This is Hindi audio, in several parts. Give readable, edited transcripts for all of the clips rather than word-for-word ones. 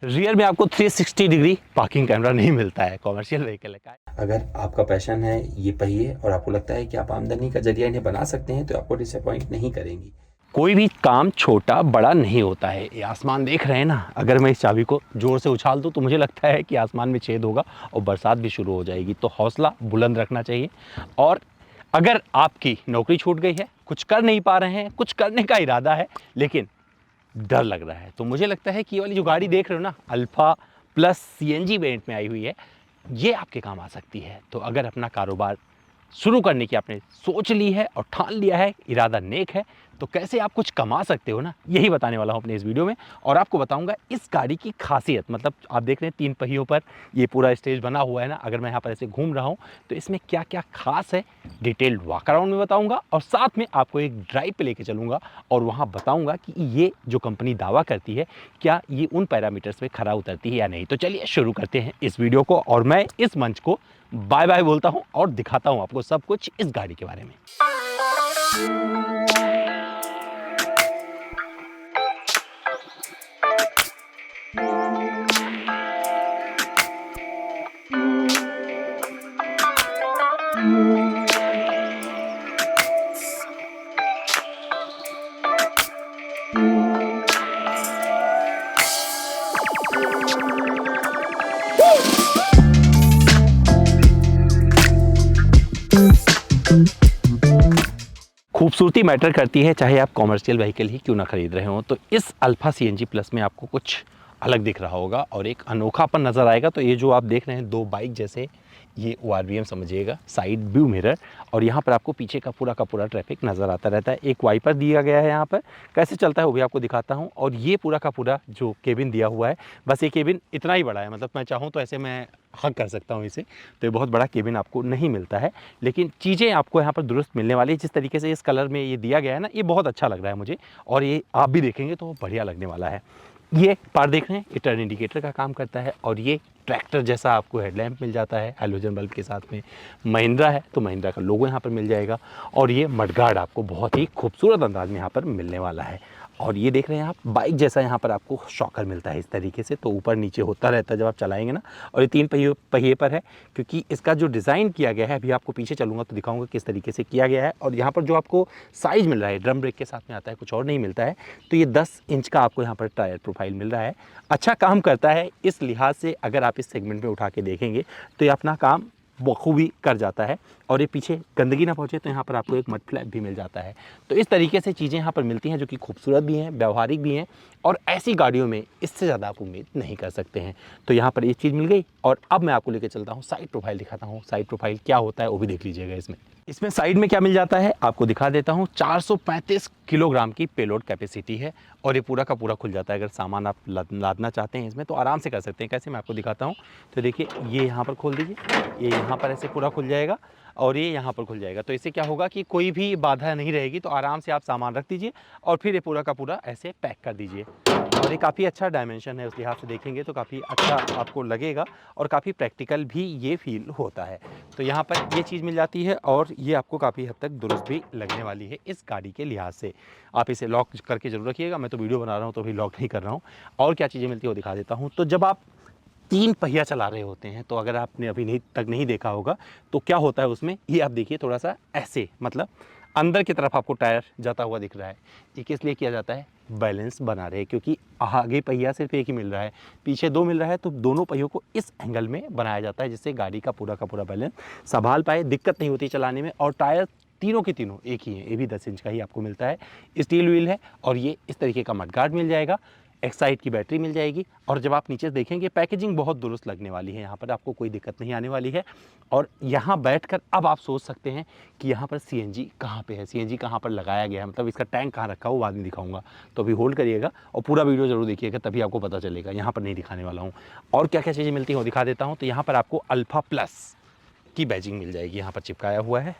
रियर में आपको 360 डिग्री पार्किंग कैमरा नहीं मिलता है, कॉमर्शियल व्हीकल का। अगर आपका पैशन है ये पहिए और आपको लगता है कि आप आमदनी का जरिया इन्हें बना सकते हैं तो आपको डिसअपॉइंट नहीं करेंगी। कोई भी काम छोटा बड़ा नहीं होता है। ये आसमान देख रहे हैं ना, अगर मैं इस चाबी को ज़ोर से उछाल दूँ तो मुझे लगता है कि आसमान में छेद होगा और बरसात भी शुरू हो जाएगी। तो हौसला बुलंद रखना चाहिए। और अगर आपकी नौकरी छूट गई है, कुछ कर नहीं पा रहे हैं, कुछ करने का इरादा है लेकिन डर लग रहा है, तो मुझे लगता है कि ये वाली जो गाड़ी देख रहे हो ना, अल्फा प्लस सीएनजी वेरिएंट में आई हुई है, ये आपके काम आ सकती है। तो अगर अपना कारोबार शुरू करने की आपने सोच ली है और ठान लिया है, इरादा नेक है, तो कैसे आप कुछ कमा सकते हो ना, यही बताने वाला हूँ अपने इस वीडियो में। और आपको बताऊंगा इस गाड़ी की खासियत, मतलब आप देख रहे हैं 3 पहियों पर ये पूरा स्टेज बना हुआ है ना, अगर मैं यहाँ पर ऐसे घूम रहा हूँ तो इसमें क्या क्या खास है, डिटेल्ड वॉक अराउंड में बताऊंगा। और साथ में आपको एक ड्राइव पे लेके चलूँगा और वहाँ बताऊँगा कि ये जो कंपनी दावा करती है, क्या ये उन पैरामीटर्स पे खरा उतरती है या नहीं। तो चलिए शुरू करते हैं इस वीडियो को, और मैं इस मंच को बाय बाय बोलता हूं और दिखाता हूं आपको सब कुछ इस गाड़ी के बारे में। खूबसूरती मैटर करती है, चाहे आप कॉमर्शियल व्हीकल ही क्यों ना खरीद रहे हो। तो इस अल्फा सीएनजी प्लस में आपको कुछ अलग दिख रहा होगा और एक अनोखापन नज़र आएगा। तो ये जो आप देख रहे हैं 2 बाइक जैसे, ये ORVM समझिएगा, साइड व्यू मिरर, और यहाँ पर आपको पीछे का पूरा ट्रैफिक नज़र आता रहता है। एक वाइपर दिया गया है यहाँ पर, कैसे चलता है वो भी आपको दिखाता हूँ। और ये पूरा का पूरा जो केबिन दिया हुआ है, बस ये केबिन इतना ही बड़ा है, मतलब मैं चाहूँ तो ऐसे मैं हक कर सकता हूँ इसे, तो ये बहुत बड़ा केबिन आपको नहीं मिलता है। लेकिन चीज़ें आपको यहाँ पर दुरुस्त मिलने वाली है। जिस तरीके से इस कलर में ये दिया गया है ना, ये बहुत अच्छा लग रहा है मुझे, और ये आप भी देखेंगे तो बढ़िया लगने वाला है। ये पार देख रहे हैं, ये टर्न इंडिकेटर का काम करता है, और ये ट्रैक्टर जैसा आपको हेडलैम्प मिल जाता है हैलोजन बल्ब के साथ में। महिंद्रा है तो महिंद्रा का लोगो यहाँ पर मिल जाएगा, और ये मडगार्ड आपको बहुत ही खूबसूरत अंदाज में यहाँ पर मिलने वाला है। और ये देख रहे हैं आप, बाइक जैसा यहाँ पर आपको शॉकर मिलता है इस तरीके से, तो ऊपर नीचे होता रहता है जब आप चलाएंगे ना। और ये 3 पहिए पर है, क्योंकि इसका जो डिज़ाइन किया गया है, अभी आपको पीछे चलूँगा तो दिखाऊंगा किस तरीके से किया गया है। और यहाँ पर जो आपको साइज़ मिल रहा है, ड्रम ब्रेक के साथ में आता है, कुछ और नहीं मिलता है। तो ये 10 इंच का आपको यहाँ पर टायर प्रोफाइल मिल रहा है। अच्छा काम करता है इस लिहाज से, अगर आप इस सेगमेंट में उठा के देखेंगे तो ये अपना काम बखूबी कर जाता है। और ये पीछे गंदगी ना पहुंचे तो यहाँ पर आपको एक मड फ्लैप भी मिल जाता है। तो इस तरीके से चीज़ें यहाँ पर मिलती हैं जो कि खूबसूरत भी हैं, व्यवहारिक भी हैं, और ऐसी गाड़ियों में इससे ज़्यादा आप उम्मीद नहीं कर सकते हैं। तो यहाँ पर ये चीज़ मिल गई, और अब मैं आपको लेकर चलता हूँ, साइड प्रोफाइल दिखाता हूँ। साइड प्रोफाइल क्या होता है वो भी देख लीजिएगा। इसमें साइड में क्या मिल जाता है आपको दिखा देता हूँ। 435 किलोग्राम की पेलोड कैपेसिटी है, और ये पूरा का पूरा खुल जाता है। अगर सामान आप लादना चाहते हैं इसमें तो आराम से कर सकते हैं। कैसे, मैं आपको दिखाता हूँ। तो देखिए, ये यहाँ पर खोल दीजिए, ये यहाँ पर ऐसे पूरा खुल जाएगा, और ये यहाँ पर खुल जाएगा। तो इससे क्या होगा कि कोई भी बाधा नहीं रहेगी, तो आराम से आप सामान रख दीजिए और फिर ये पूरा का पूरा ऐसे पैक कर दीजिए। और ये काफ़ी अच्छा डायमेंशन है, उस लिहाज से देखेंगे तो काफ़ी अच्छा आपको लगेगा, और काफ़ी प्रैक्टिकल भी ये फील होता है। तो यहाँ पर ये चीज़ मिल जाती है, और ये आपको काफ़ी हद तक दुरुस्त भी लगने वाली है इस गाड़ी के लिहाज से। आप इसे लॉक करके ज़रूर रखिएगा, मैं तो वीडियो बना रहा हूँ तो भी लॉक नहीं कर रहा हूँ। और क्या चीज़ें मिलती है वो दिखा देता हूँ। तो जब आप 3 पहिया चला रहे होते हैं, तो अगर आपने अभी नहीं देखा होगा तो क्या होता है उसमें, ये आप देखिए थोड़ा सा ऐसे, मतलब अंदर की तरफ आपको टायर जाता हुआ दिख रहा है। ये किस लिए किया जाता है, बैलेंस बना रहे, क्योंकि आगे पहिया सिर्फ एक ही मिल रहा है, पीछे 2 मिल रहा है, तो दोनों पहियों को इस एंगल में बनाया जाता है जिससे गाड़ी का पूरा बैलेंस संभाल पाए, दिक्कत नहीं होती चलाने में। और टायर तीनों के तीनों एक ही हैं, ये भी 10 इंच का ही आपको मिलता है, स्टील व्हील है, और ये इस तरीके का मडगार्ड मिल जाएगा, एक्साइड की बैटरी मिल जाएगी। और जब आप नीचे देखेंगे, पैकेजिंग बहुत दुरुस्त लगने वाली है, यहाँ पर आपको कोई दिक्कत नहीं आने वाली है। और यहाँ बैठकर अब आप सोच सकते हैं कि यहाँ पर सीएनजी कहाँ पे है, सीएनजी कहाँ पर लगाया गया है, मतलब इसका टैंक कहाँ रखा है, वो बाद में दिखाऊंगा। तो अभी होल्ड करिएगा और पूरा वीडियो जरूर देखिएगा, तभी आपको पता चलेगा। यहाँ पर नहीं दिखाने वाला हूँ। और क्या क्या चीज़ें मिलती हैं वो दिखा देता हूँ। तो यहाँ पर आपको अल्फा प्लस की बैजिंग मिल जाएगी, यहाँ पर चिपकाया हुआ है।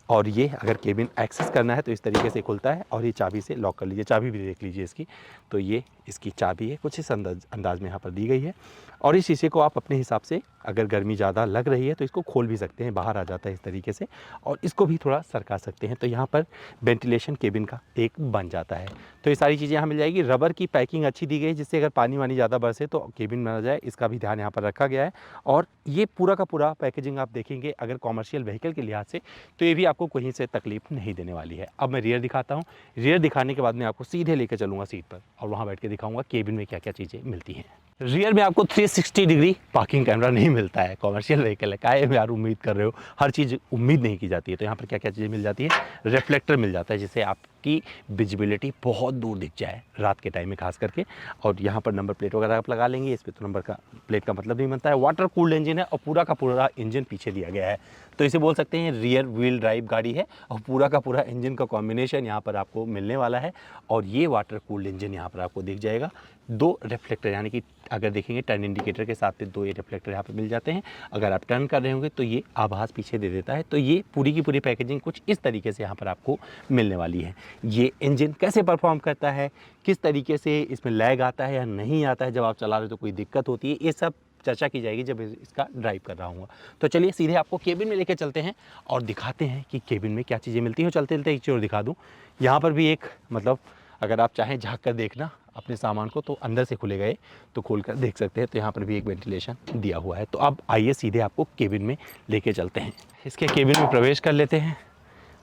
और ये अगर केबिन एक्सेस करना है तो इस तरीके से खुलता है, और ये चाबी से लॉक कर लीजिए। चाबी भी देख लीजिए इसकी, तो ये इसकी चाबी है, कुछ इस अंदाज में यहाँ पर दी गई है। और इस शीशे को आप अपने हिसाब से अगर गर्मी ज़्यादा लग रही है तो इसको खोल भी सकते हैं, बाहर आ जाता है इस तरीके से, और इसको भी थोड़ा सरका सकते हैं, तो यहाँ पर वेंटिलेशन केबिन का एक बन जाता है। तो ये सारी चीज़ें यहाँ मिल जाएगी। रबर की पैकिंग अच्छी दी गई है जिससे अगर पानी वानी ज़्यादा बरसे तो केबिन में ना जाए, इसका भी ध्यान यहाँ पर रखा गया है। और ये पूरा का पूरा पैकेजिंग आप देखेंगे अगर कॉमर्शियल व्हीकल के लिहाज से तो ये भी आपको कहीं से तकलीफ नहीं देने वाली है। अब मैं रियर दिखाता हूँ। रियर दिखाने के बाद मैं आपको सीधे लेकर चलूँगा सीट पर और वहाँ बैठ के दिखाऊंगा केबिन में क्या क्या चीज़ें मिलती हैं। रियर में आपको 360 डिग्री पार्किंग कैमरा नहीं मिलता है, कॉमर्शियल व्हीकल है, काहे यार उम्मीद कर रहे हो, हर चीज़ उम्मीद नहीं की जाती है। तो यहाँ पर क्या क्या चीज़ें मिल जाती है, रिफ्लेक्टर मिल जाता है जिससे आपकी विजिबिलिटी बहुत दूर दिख जाए रात के टाइम में खास करके। और यहाँ पर नंबर प्लेट वगैरह आप लगा लेंगे, इस पर तो नंबर का प्लेट का मतलब नहीं बनता है। वाटर कूल्ड इंजन है और पूरा का पूरा इंजन पीछे दिया गया है, तो इसे बोल सकते हैं रियर व्हील ड्राइव गाड़ी है और पूरा का पूरा इंजन का कॉम्बिनेशन यहाँ पर आपको मिलने वाला है। और ये वाटर कूल्ड इंजन यहाँ पर आपको दिख जाएगा। 2 रिफ्लेक्टर यानी कि अगर देखेंगे टर्न इंडिकेटर के साथ में 2 ये रिफ्लेक्टर यहाँ पर मिल जाते हैं। अगर आप टर्न कर रहे होंगे तो ये आभास पीछे दे देता है। तो ये पूरी की पूरी पैकेजिंग कुछ इस तरीके से यहाँ पर आपको मिलने वाली है। ये इंजन कैसे परफॉर्म करता है, किस तरीके से इसमें लैग आता है या नहीं आता है, जब आप चला रहे हो तो कोई दिक्कत होती है, ये सब चर्चा की जाएगी जब इसका ड्राइव कर रहा हूँ। तो चलिए सीधे आपको केबिन में लेकर चलते हैं और दिखाते हैं कि केबिन में क्या चीज़ें मिलती हैं। चलते चलते एक चीज़ और दिखा दूँ, यहाँ पर भी एक मतलब अगर आप चाहें झाँक कर देखना अपने सामान को तो अंदर से खुले गए तो खोल कर देख सकते हैं। तो यहाँ पर भी एक वेंटिलेशन दिया हुआ है। तो अब आइए सीधे आपको केबिन में लेके चलते हैं। इसके केबिन में प्रवेश कर लेते हैं।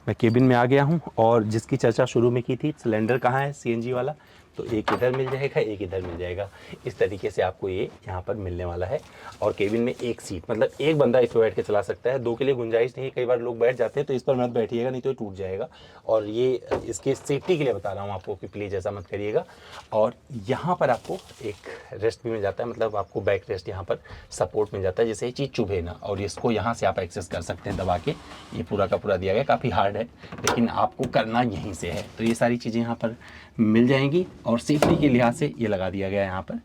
मैं केबिन में आ गया हूँ और जिसकी चर्चा शुरू में की थी, सिलेंडर कहाँ है सीएनजी वाला, तो एक इधर मिल जाएगा, एक इधर मिल जाएगा। इस तरीके से आपको ये यहाँ पर मिलने वाला है। और केबिन में एक सीट, मतलब एक बंदा इस पर बैठ के चला सकता है, 2 के लिए गुंजाइश नहीं है। कई बार लोग बैठ जाते हैं, तो इस पर मत बैठिएगा, नहीं तो ये टूट जाएगा। और ये इसके सेफ्टी के लिए बता रहा हूँ आपको कि प्लीज़ ऐसा मत करिएगा। और यहाँ पर आपको एक रेस्ट भी मिल जाता है, मतलब आपको बैक रेस्ट यहाँ पर सपोर्ट मिल जाता है, जैसे ये चीज़ चुभे ना। और इसको यहाँ से आप एक्सेस कर सकते हैं दबा के। ये पूरा का पूरा दिया गया, काफ़ी हार्ड है लेकिन आपको करना यहीं से है। तो ये सारी चीज़ें यहाँ पर मिल जाएंगी और सेफ्टी के लिहाज से ये लगा दिया गया है यहाँ पर।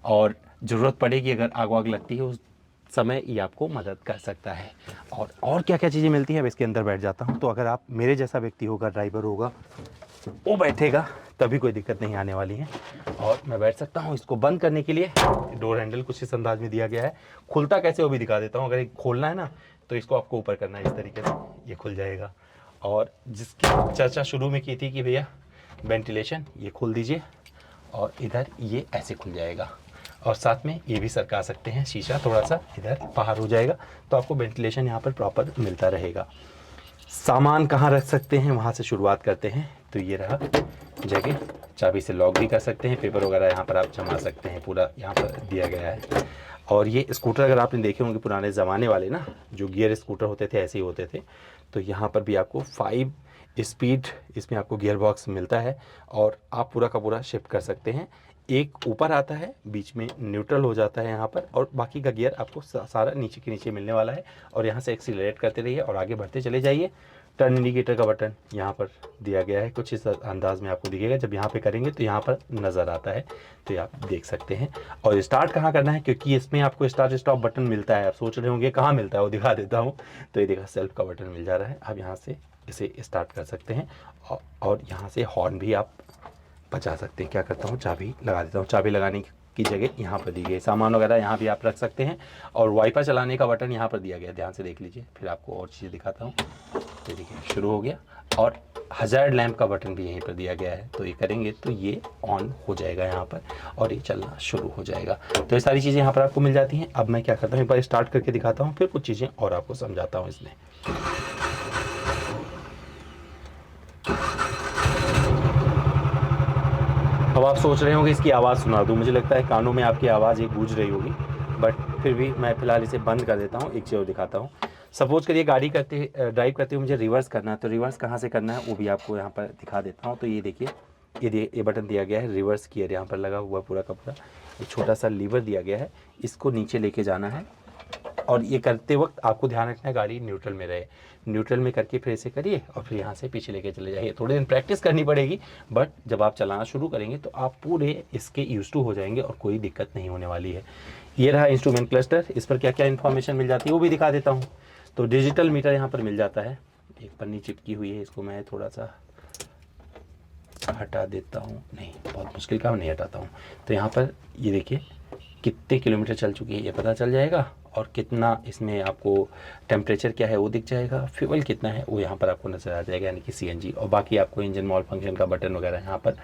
और ज़रूरत पड़ेगी अगर आग वाग लगती है उस समय ये आपको मदद कर सकता है। और क्या क्या चीज़ें मिलती हैं, अब इसके अंदर बैठ जाता हूँ। तो अगर आप मेरे जैसा व्यक्ति होगा, ड्राइवर होगा, वो बैठेगा तभी कोई दिक्कत नहीं आने वाली है। और मैं बैठ सकता हूँ। इसको बंद करने के लिए डोर हैंडल कुछ इस अंदाज में दिया गया है। खुलता कैसे वो भी दिखा देता हूँ। अगर एक खोलना है ना तो इसको आपको ऊपर करना है, इस तरीके से ये खुल जाएगा। और जिसकी चर्चा शुरू में की थी कि भैया वेंटिलेशन, ये खोल दीजिए और इधर ये ऐसे खुल जाएगा। और साथ में ये भी सरका सकते हैं, शीशा थोड़ा सा इधर बाहर हो जाएगा, तो आपको वेंटिलेशन यहाँ पर प्रॉपर मिलता रहेगा। सामान कहाँ रख सकते हैं वहाँ से शुरुआत करते हैं। तो ये रहा जगह, चाबी से लॉक भी कर सकते हैं, पेपर वगैरह यहाँ पर आप जमा सकते हैं, पूरा यहाँ पर दिया गया है। और ये स्कूटर अगर आपने देखे होंगे पुराने ज़माने वाले ना, जो गियर स्कूटर होते थे ऐसे ही होते थे, तो यहाँ पर भी आपको 5 स्पीड इसमें आपको गियर बॉक्स मिलता है और आप पूरा का पूरा शिफ्ट कर सकते हैं। एक ऊपर आता है, बीच में न्यूट्रल हो जाता है यहाँ पर, और बाकी का गियर आपको सारा नीचे के नीचे मिलने वाला है। और यहाँ से एक्सीलरेट करते रहिए और आगे बढ़ते चले जाइए। टर्न इंडिकेटर का बटन यहाँ पर दिया गया है, कुछ इस अंदाज में आपको दिखेगा। जब यहाँ पे करेंगे तो यहाँ पर नज़र आता है, तो ये आप देख सकते हैं। और स्टार्ट कहाँ करना है, क्योंकि इसमें आपको स्टार्ट स्टॉप बटन मिलता है। आप सोच रहे होंगे कहाँ मिलता है, वो दिखा देता हूँ। तो ये देखा, सेल्फ का बटन मिल जा रहा है। आप यहाँ से इसे स्टार्ट कर सकते हैं और यहाँ से हॉर्न भी आप बचा सकते हैं। क्या करता हूँ, चाबी लगा देता हूँ। चाबी लगाने की जगह यहाँ पर दी गई, सामान वगैरह यहाँ भी आप रख सकते हैं। और वाइपर चलाने का बटन यहाँ पर दिया गया, ध्यान से देख लीजिए। फिर आपको और चीज़ें दिखाता हूँ। तो देखिए शुरू हो गया। और हज़ार्ड लैंप का बटन भी यहीं पर दिया गया है, तो ये करेंगे तो ये ऑन हो जाएगा यहाँ पर और ये चलना शुरू हो जाएगा। तो ये सारी चीज़ें यहाँ पर आपको मिल जाती हैं। अब मैं क्या करता हूँ, एक बार स्टार्ट करके दिखाता हूँ, फिर कुछ चीज़ें और आपको समझाता हूँ इसमें। अब आप सोच रहे होंगे इसकी आवाज़ सुना दूँ, मुझे लगता है कानों में आपकी आवाज़ एक गूंज रही होगी, बट फिर भी मैं फ़िलहाल इसे बंद कर देता हूँ। एक चीज़ और दिखाता हूँ। सपोज़ करिए गाड़ी ड्राइव करते हुए मुझे रिवर्स करना है, तो रिवर्स कहाँ से करना है वो भी आपको यहाँ पर दिखा देता हूँ। तो ये देखिए, ये बटन दिया गया है, रिवर्स गियर यहाँ पर लगा हुआ पूरा का पूरा। एक छोटा सा लीवर दिया गया है, इसको नीचे लेके जाना है। और ये करते वक्त आपको ध्यान रखना है गाड़ी न्यूट्रल में रहे। न्यूट्रल में करके फिर ऐसे करिए और फिर यहाँ से पीछे लेके चले जाइए। थोड़े दिन प्रैक्टिस करनी पड़ेगी, बट जब आप चलाना शुरू करेंगे तो आप पूरे इसके यूज टू हो जाएंगे और कोई दिक्कत नहीं होने वाली है। ये रहा इंस्ट्रूमेंट क्लस्टर, इस पर क्या क्या इन्फॉर्मेशन मिल जाती है वो भी दिखा देता हूँ। तो डिजिटल मीटर यहाँ पर मिल जाता है, एक पन्नी चिपकी हुई है, इसको मैं थोड़ा सा हटा देता हूँ। नहीं, बहुत मुश्किल काम, नहीं हटाता हूँ। तो यहाँ पर ये देखिए, कितने किलोमीटर चल चुकी है ये पता चल जाएगा, और कितना इसमें आपको टेम्परेचर क्या है वो दिख जाएगा, फ्यूल कितना है वो यहाँ पर आपको नज़र आ जाएगा, यानी कि CNG। और बाकी आपको इंजन मॉल फंक्शन का बटन वगैरह यहाँ पर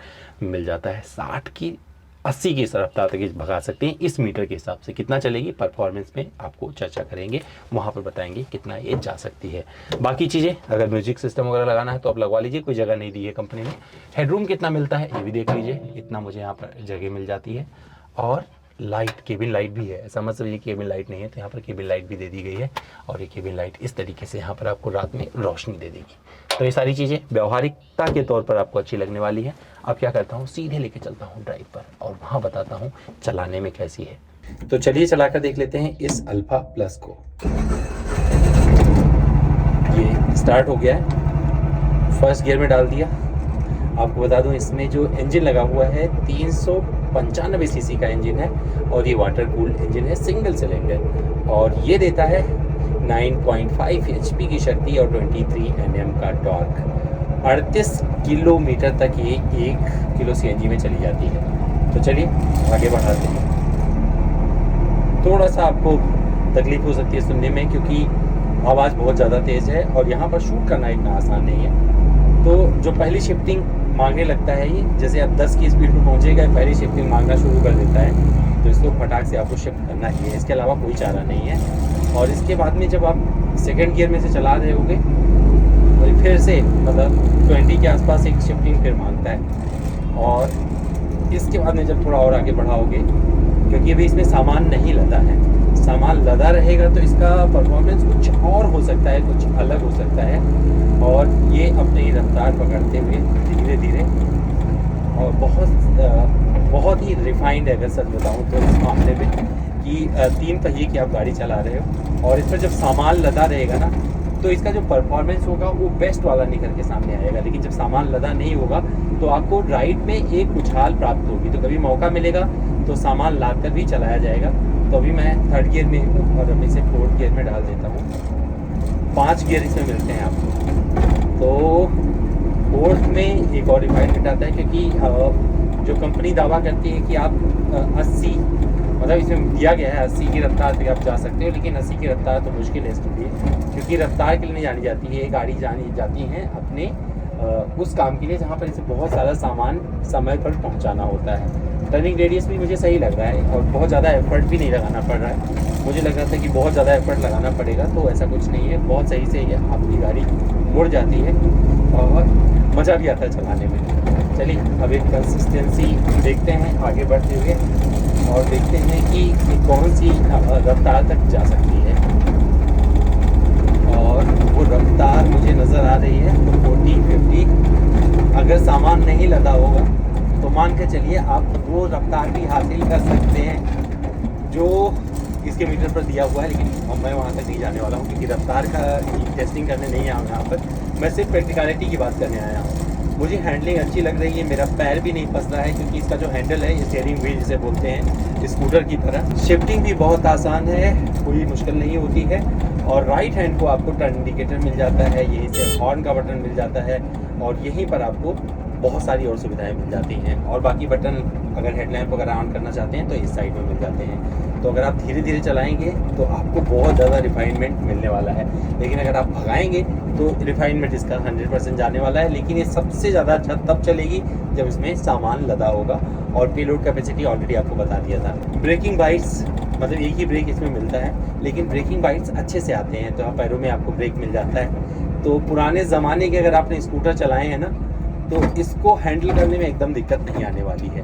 मिल जाता है। 60 की 80 की रफ्तार तक भगा सकते हैं। इस मीटर के हिसाब से कितना चलेगी परफॉर्मेंस में आपको चर्चा करेंगे, वहाँ पर बताएंगे कितना ये जा सकती है। बाकी चीज़ें अगर म्यूजिक सिस्टम वगैरह लगाना है तो आप लगवा लीजिए, कोई जगह नहीं दी है कंपनी ने। हेडरूम कितना मिलता है ये भी देख लीजिए, इतना मुझे यहाँ पर जगह मिल जाती है। और लाइट, केबिन लाइट भी है, ऐसा मत समझिए केबिन लाइट नहीं है, तो यहाँ पर केबिन लाइट भी दे दी गई है। और ये केबिन लाइट इस तरीके से यहाँ पर आपको रात में रोशनी दे देगी। तो ये सारी चीज़ें व्यवहारिकता के तौर पर आपको अच्छी लगने वाली है। अब क्या करता हूँ, सीधे लेके चलता हूँ ड्राइव पर और वहाँ बताता हूँ चलाने में कैसी है। तो चलिए चलाकर देख लेते हैं इस अल्फा प्लस को। ये स्टार्ट हो गया है, फर्स्ट गियर में डाल दिया। आपको बता दूं इसमें जो इंजन लगा हुआ है 395 सीसी का इंजन है, और ये वाटर कूल्ड इंजन है, सिंगल सिलेंडर, और ये देता है 9.5 HP की शक्ति और 23 Nm का टॉर्क। 38 किलोमीटर तक ये 1 किलो CNG में चली जाती है। तो चलिए आगे बढ़ाते हैं। थोड़ा सा आपको तकलीफ हो सकती है सुनने में, क्योंकि आवाज़ बहुत ज़्यादा तेज़ है और यहाँ पर शूट करना इतना आसान नहीं है। तो जो पहली शिफ्टिंग मांगने लगता है, ये जैसे आप 10 की स्पीड पर पहुँचेगा पहली शिफ्टिंग मांगना शुरू कर देता है, तो इसको फटाक से आपको शिफ्ट करना ही है, इसके अलावा कोई चारा नहीं है। और इसके बाद में जब आप सेकंड गियर में से चला रहे होगे तो फिर से मतलब 20 के आसपास एक शिफ्टिंग फिर मांगता है। और इसके बाद में जब थोड़ा और आगे बढ़ाओगे, क्योंकि अभी इसमें सामान नहीं लदा है, सामान लदा रहेगा तो इसका परफॉर्मेंस कुछ और हो सकता है, कुछ अलग हो सकता है। और ये अपनी रफ्तार पकड़ते हुए धीरे धीरे और बहुत ही रिफाइंड है, अगर सच बताऊँ तो इस मामले में, कि 3 पहिए की आप गाड़ी चला रहे हो और इस पर जब सामान लदा रहेगा ना, तो इसका जो परफॉर्मेंस होगा वो बेस्ट वाला निकल के सामने आएगा। लेकिन जब सामान लदा नहीं होगा तो आपको राइड में एक उछाल प्राप्त होगी। तो कभी मौका मिलेगा तो सामान लाद कर भी चलाया जाएगा। तो अभी मैं 3rd गियर में हूँ और अभी से 4th गियर में डाल देता हूँ। 5 गियर इसमें मिलते हैं आपको। तो 4th में एक और रिफाइनमेंट आता है, क्योंकि जो कंपनी दावा करती है कि आप 80, मतलब इसमें दिया गया है 80 की रफ्तार तक आप जा सकते हो, लेकिन 80 की रफ्तार तो मुश्किल है इसके लिए, क्योंकि रफ्तार के लिए नहीं जानी जाती है, ये गाड़ी जानी जाती है अपने उस काम के लिए जहाँ पर इसे बहुत सारा सामान समय पर पहुँचाना होता है। टर्निंग रेडियस भी मुझे सही लग रहा है और बहुत ज़्यादा एफर्ट भी नहीं लगाना पड़ रहा है। मुझे लग रहा था कि बहुत ज़्यादा एफर्ट लगाना पड़ेगा, तो ऐसा कुछ नहीं है, बहुत सही से ये आपकी गाड़ी मुड़ जाती है और मज़ा भी आता है चलाने में। चलिए अब एक कंसिस्टेंसी देखते हैं आगे बढ़ते हुए और देखते हैं कि कौन सी रफ्तार तक जा सकती है। और वो रफ्तार मुझे नज़र आ रही है 40-50। अगर सामान नहीं लदा होगा तो मान के चलिए आप वो रफ्तार भी हासिल कर सकते हैं जो इसके मीटर पर दिया हुआ है। लेकिन अब मैं वहाँ तक नहीं जाने वाला हूँ, क्योंकि रफ्तार का टेस्टिंग करने नहीं आया हूँ यहाँ पर, मैं सिर्फ प्रैक्टिकलिटी की बात करने आया हूँ। मुझे हैंडलिंग अच्छी लग रही है, मेरा पैर भी नहीं फंस रहा है, क्योंकि इसका जो हैंडल है स्टीयरिंग व्हील जिसे बोलते हैं स्कूटर की तरह। शिफ्टिंग भी बहुत आसान है, कोई मुश्किल नहीं होती है। और राइट हैंड को आपको टर्न इंडिकेटर मिल जाता है, यहीं से हॉर्न का बटन मिल जाता है, और यहीं पर आपको बहुत सारी और सुविधाएं मिल जाती हैं। और बाकी बटन अगर हेडलैम्प वगैरह ऑन करना चाहते हैं तो इस साइड में मिल जाते हैं। तो अगर आप धीरे धीरे चलाएंगे तो आपको बहुत ज़्यादा रिफाइनमेंट मिलने वाला है, लेकिन अगर आप भगाएंगे तो रिफाइनमेंट इसका 100% जाने वाला है। लेकिन ये सबसे ज़्यादा अच्छा तब चलेगी जब इसमें सामान लदा होगा। और पेलोड कैपेसिटी ऑलरेडी आपको बता दिया था। ब्रेकिंग बाइट्स, मतलब एक ही ब्रेक इसमें मिलता है, लेकिन ब्रेकिंग बाइट्स अच्छे से आते हैं, तो पैरों में आपको ब्रेक मिल जाता है। तो पुराने ज़माने के अगर आपने स्कूटर चलाए हैं ना, तो इसको हैंडल करने में एकदम दिक्कत नहीं आने वाली है।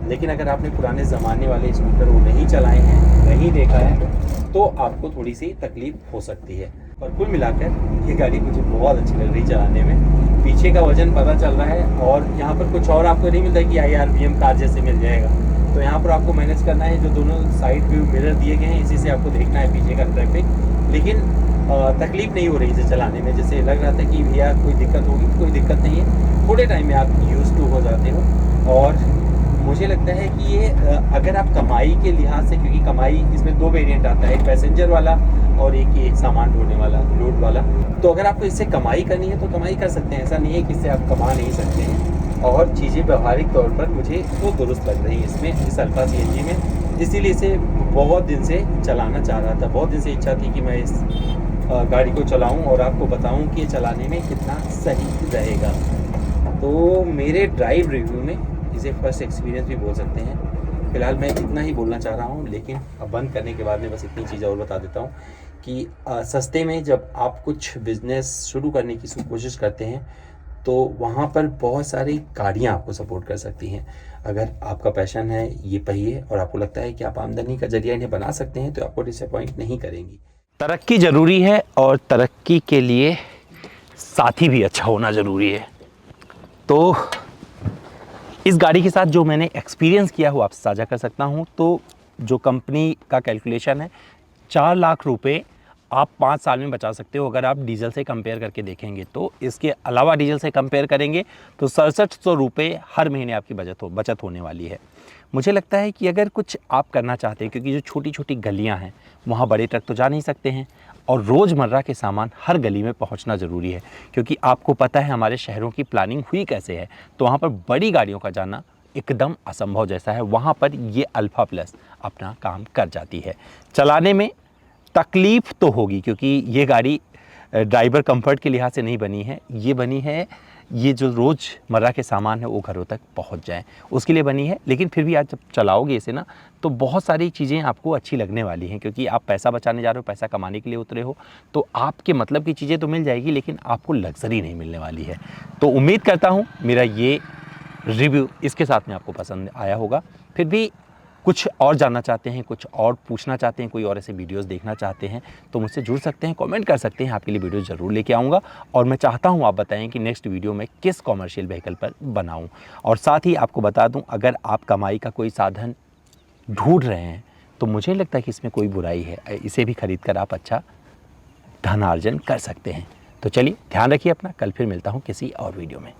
लेकिन अगर आपने पुराने ज़माने वाले स्कूटर वो नहीं चलाए हैं, नहीं देखा है, तो आपको थोड़ी सी तकलीफ हो सकती है। पर कुल मिलाकर ये गाड़ी मुझे बहुत अच्छी लग रही चलाने में। पीछे का वजन पता चल रहा है, और यहाँ पर कुछ और आपको नहीं मिलता है कि IRBM कार जैसे मिल जाएगा। तो यहाँ पर आपको मैनेज करना है, जो दोनों साइड व्यू मिरर दिए गए हैं इसी से आपको देखना है पीछे का ट्रैफिक। लेकिन तकलीफ नहीं हो रही इसे चलाने में, जैसे लग रहा था कि भैया कोई दिक्कत होगी, कोई दिक्कत नहीं है। थोड़े टाइम में आप यूज़ टू हो जाते हो। और मुझे लगता है कि ये अगर आप कमाई के लिहाज से, क्योंकि कमाई इसमें 2 वेरिएंट आता है, एक पैसेंजर वाला और एक सामान ढोने वाला, लोड वाला। तो अगर आपको इससे कमाई करनी है तो कमाई कर सकते हैं, ऐसा नहीं है कि इससे आप कमा नहीं सकते हैं। और चीज़ें व्यवहारिक तौर पर मुझे तो दुरुस्त लग रही है इसमें, इस अल्फा CNG में। इसीलिए इसे बहुत दिन से चलाना चाह रहा था। बहुत दिन से इच्छा थी कि मैं इस गाड़ी को चलाऊं और आपको बताऊं कि ये चलाने में कितना सही रहेगा। तो मेरे ड्राइव रिव्यू में इसे फर्स्ट एक्सपीरियंस भी बोल सकते हैं। फ़िलहाल मैं इतना ही बोलना चाह रहा हूं, लेकिन अब बंद करने के बाद में बस इतनी चीज़ और बता देता हूं कि सस्ते में जब आप कुछ बिज़नेस शुरू करने की कोशिश करते हैं तो वहाँ पर बहुत सारी गाड़ियाँ आपको सपोर्ट कर सकती हैं। अगर आपका पैशन है ये पहिए और आपको लगता है कि आप आमदनी का जरिया इन्हें बना सकते हैं तो आपको डिसअपॉइंट नहीं करेंगी। तरक्की ज़रूरी है और तरक्की के लिए साथी भी अच्छा होना ज़रूरी है। तो इस गाड़ी के साथ जो मैंने एक्सपीरियंस किया वो आपसे साझा कर सकता हूँ। तो जो कंपनी का कैलकुलेशन है 4 लाख रुपए आप 5 साल में बचा सकते हो अगर आप डीजल से कंपेयर करके देखेंगे। तो इसके अलावा डीजल से कंपेयर करेंगे तो 6700 रुपये हर महीने आपकी बचत होने वाली है। मुझे लगता है कि अगर कुछ आप करना चाहते हैं, क्योंकि जो छोटी छोटी गलियां हैं वहाँ बड़े ट्रक तो जा नहीं सकते हैं और रोज़मर्रा के सामान हर गली में पहुँचना ज़रूरी है, क्योंकि आपको पता है हमारे शहरों की प्लानिंग हुई कैसे है। तो वहाँ पर बड़ी गाड़ियों का जाना एकदम असंभव जैसा है। वहाँ पर ये अल्फ़ा प्लस अपना काम कर जाती है। चलाने में तकलीफ़ तो होगी, क्योंकि ये गाड़ी ड्राइवर कंफर्ट के लिहाज से नहीं बनी है, ये बनी है ये जो रोज़मर्रा के सामान है वो घरों तक पहुंच जाएं उसके लिए बनी है। लेकिन फिर भी आज जब चलाओगे इसे ना तो बहुत सारी चीज़ें आपको अच्छी लगने वाली हैं, क्योंकि आप पैसा बचाने जा रहे हो, पैसा कमाने के लिए उतरे हो। तो आपके मतलब की चीज़ें तो मिल जाएगी, लेकिन आपको लग्जरी नहीं मिलने वाली है। तो उम्मीद करता हूँ मेरा ये रिव्यू इसके साथ में आपको पसंद आया होगा। फिर भी कुछ और जानना चाहते हैं, कुछ और पूछना चाहते हैं, कोई और ऐसे वीडियोस देखना चाहते हैं तो मुझसे जुड़ सकते हैं, कमेंट कर सकते हैं। आपके लिए वीडियो ज़रूर लेके आऊँगा और मैं चाहता हूँ आप बताएं कि नेक्स्ट वीडियो में किस कॉमर्शियल व्हीकल पर बनाऊँ। और साथ ही आपको बता दूँ, अगर आप कमाई का कोई साधन ढूंढ रहे हैं तो मुझे लगता है कि इसमें कोई बुराई है, इसे भी खरीद कर आप अच्छा धनार्जन कर सकते हैं। तो चलिए ध्यान रखिए अपना, कल फिर मिलता हूँ किसी और वीडियो में।